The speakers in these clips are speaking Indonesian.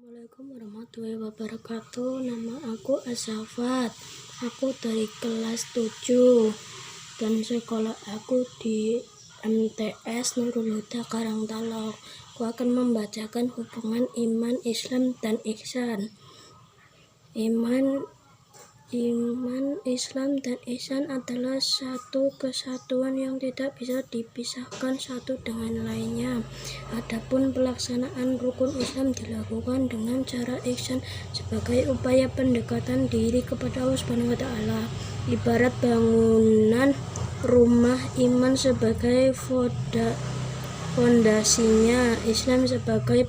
Assalamualaikum warahmatullahi wabarakatuh. Nama aku Azafat. Aku dari kelas 7 dan sekolah aku di MTS Nurul Huda Karangtalok. Aku akan membacakan hubungan iman, Islam, dan ihsan. Iman, Islam, dan ihsan adalah satu kesatuan yang tidak bisa dipisahkan satu dengan lainnya. Adapun pelaksanaan rukun Islam dilakukan dengan cara ihsan sebagai upaya pendekatan diri kepada Allah Subhanahu wa taala. Ibarat bangunan rumah, iman sebagai fondasinya, Islam sebagai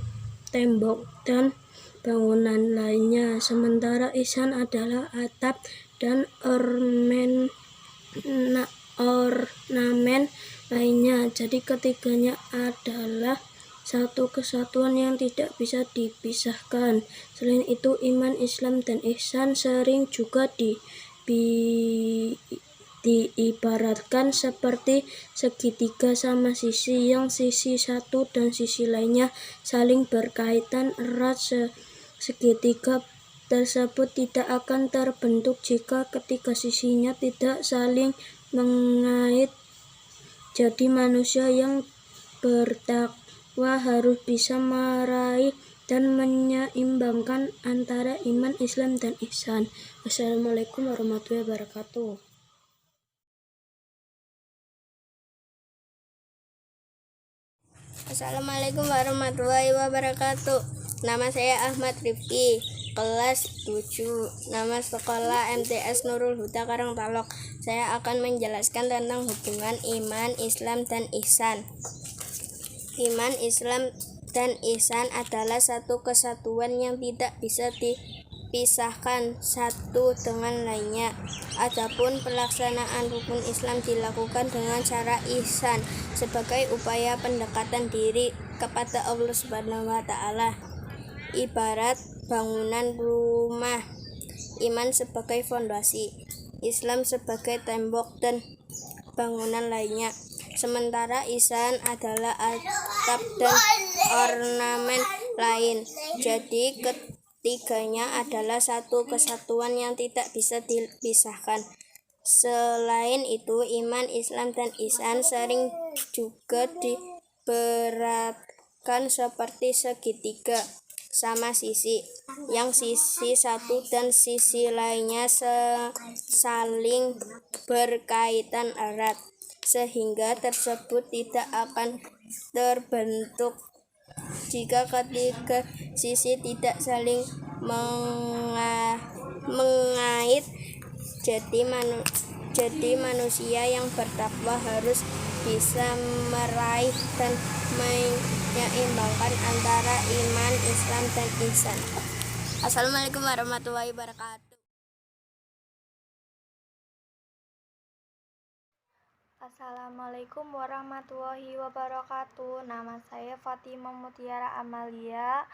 tembok dan bangunan lainnya, sementara ihsan adalah atap dan ornamen lainnya. Jadi ketiganya adalah satu kesatuan yang tidak bisa dipisahkan. Selain itu, iman, Islam, dan ihsan sering juga diibaratkan seperti segitiga sama sisi, yang sisi satu dan sisi lainnya saling berkaitan erat. Segitiga tersebut tidak akan terbentuk jika ketiga sisinya tidak saling mengait. Jadi manusia yang bertakwa harus bisa meraih dan menyeimbangkan antara iman, Islam, dan ihsan. Wassalamualaikum warahmatullahi wabarakatuh. Assalamualaikum warahmatullahi wabarakatuh. Nama saya Ahmad Rifki, kelas 7. Nama sekolah MTS Nurul Huda Karangtalok. Saya akan menjelaskan tentang hubungan iman, Islam, dan ihsan. Iman, Islam, dan ihsan adalah satu kesatuan yang tidak bisa dipisahkan satu dengan lainnya. Adapun pelaksanaan rukun Islam dilakukan dengan cara ihsan sebagai upaya pendekatan diri kepada Allah Subhanahu wa taala. Ibarat bangunan rumah, iman sebagai fondasi, Islam sebagai tembok dan bangunan lainnya, sementara ihsan adalah atap dan ornamen lain. Jadi ketiganya adalah satu kesatuan yang tidak bisa dipisahkan. Selain itu, iman, Islam, dan ihsan sering juga diibaratkan seperti segitiga sama sisi, yang sisi satu dan sisi lainnya saling berkaitan erat, sehingga tersebut tidak akan terbentuk jika ketiga sisi tidak saling mengait. Jadi manusia yang bertakwa harus bisa meraih dan menyeimbangkan antara iman, Islam, dan ihsan. Assalamualaikum warahmatullahi wabarakatuh. Assalamualaikum warahmatullahi wabarakatuh. Nama saya Fatimah Mutiara Amalia,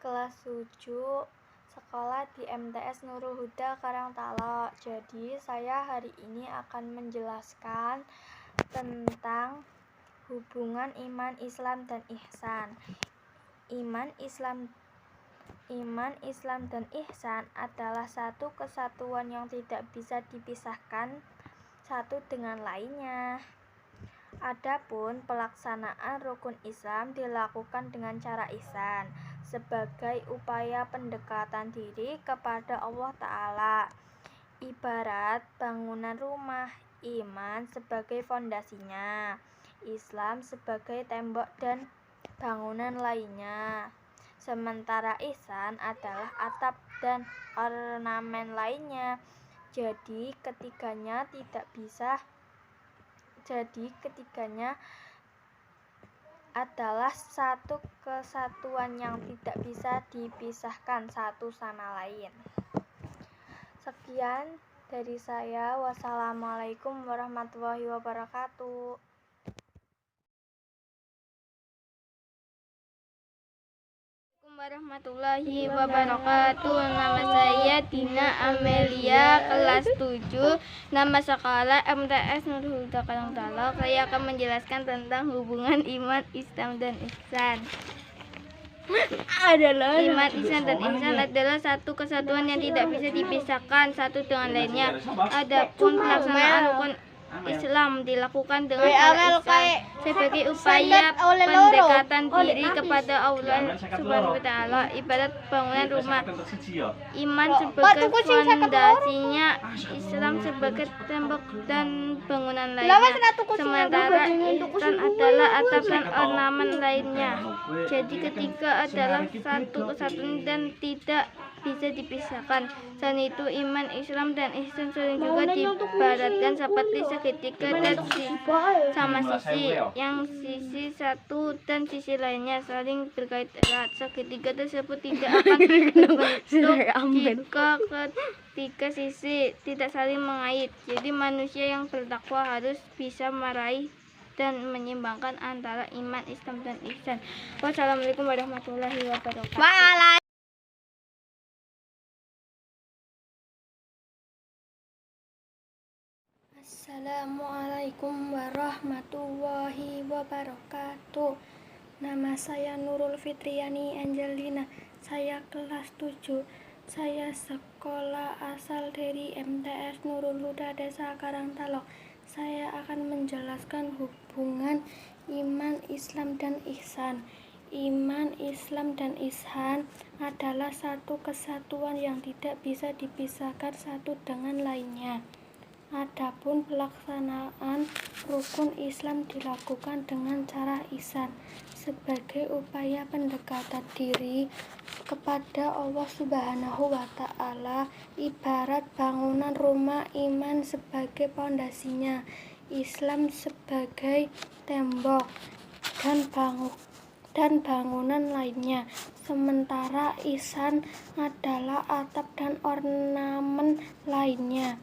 kelas 7, sekolah di MTS Nurul Huda Karangtalok. Jadi saya hari ini akan menjelaskan tentang hubungan iman, Islam, dan ihsan. Iman, Islam, dan ihsan adalah satu kesatuan yang tidak bisa dipisahkan satu dengan lainnya. Adapun pelaksanaan rukun Islam dilakukan dengan cara ihsan sebagai upaya pendekatan diri kepada Allah Ta'ala. Ibarat bangunan rumah, iman sebagai fondasinya, Islam sebagai tembok dan bangunan lainnya, sementara ihsan adalah atap dan ornamen lainnya. Jadi ketiganya adalah satu kesatuan yang tidak bisa dipisahkan satu sama lain. Sekian dari saya. Wassalamualaikum warahmatullahi wabarakatuh. Warahmatullahi wabarakatuh. Nama saya Dina Amelia, kelas 7. Nama sekolah MTS Nurul Huda Karangtalok. Saya akan menjelaskan tentang hubungan iman, Islam, dan ihsan. Iman, Islam, dan ihsan adalah satu kesatuan yang tidak bisa dipisahkan satu dengan lainnya. Adapun pelaksanaan rukun Islam dilakukan dengan cara ihsan sebagai upaya pendekatan diri kepada Allah Subhanahu wa taala. Ibarat bangunan rumah, iman sebagai fondasinya, Islam sebagai tembok dan bangunan lainnya. Sementara ihsan adalah atap dan ornamen lainnya. Jadi ketiga adalah satu kesatuan dan tidak bisa dipisahkan. Selain itu, iman, Islam, dan ihsan sering juga diibaratkan seperti segitiga dan sama sisi, yang sisi satu dan sisi lainnya saling berkait erat. Segitiga tersebut tidak akan terbentuk jika ketiga sisi tidak saling mengait. Jadi manusia yang bertakwa harus bisa meraih dan menyeimbangkan antara iman, Islam, dan ihsan. Wassalamualaikum warahmatullahi wabarakatuh. Assalamualaikum warahmatullahi wabarakatuh. Nama saya Nurul Fitriani Angelina. Saya kelas 7. Saya sekolah asal dari MTS Nurul Huda Desa Karangtalok. Saya akan menjelaskan hubungan iman, Islam, dan ihsan. Iman, Islam, dan ihsan adalah satu kesatuan yang tidak bisa dipisahkan satu dengan lainnya. Adapun pelaksanaan rukun Islam dilakukan dengan cara ihsan sebagai upaya pendekatan diri kepada Allah Subhanahu wa taala. Ibarat bangunan rumah, iman sebagai pondasinya, Islam sebagai tembok dan bangunan lainnya. Sementara ihsan adalah atap dan ornamen lainnya.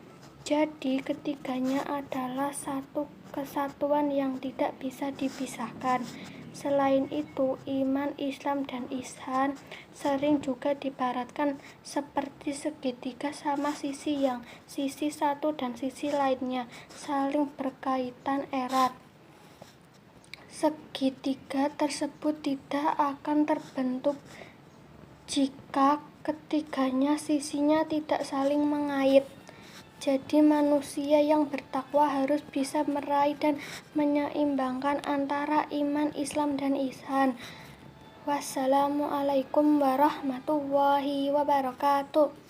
Jadi ketiganya adalah satu kesatuan yang tidak bisa dipisahkan. Selain itu, iman, Islam, dan ihsan sering juga diibaratkan seperti segitiga sama sisi, yang sisi satu dan sisi lainnya saling berkaitan erat. Segitiga tersebut tidak akan terbentuk jika ketiganya sisinya tidak saling mengait. Jadi manusia yang bertakwa harus bisa meraih dan menyeimbangkan antara iman, Islam, dan ihsan. Wassalamualaikum warahmatullahi wabarakatuh.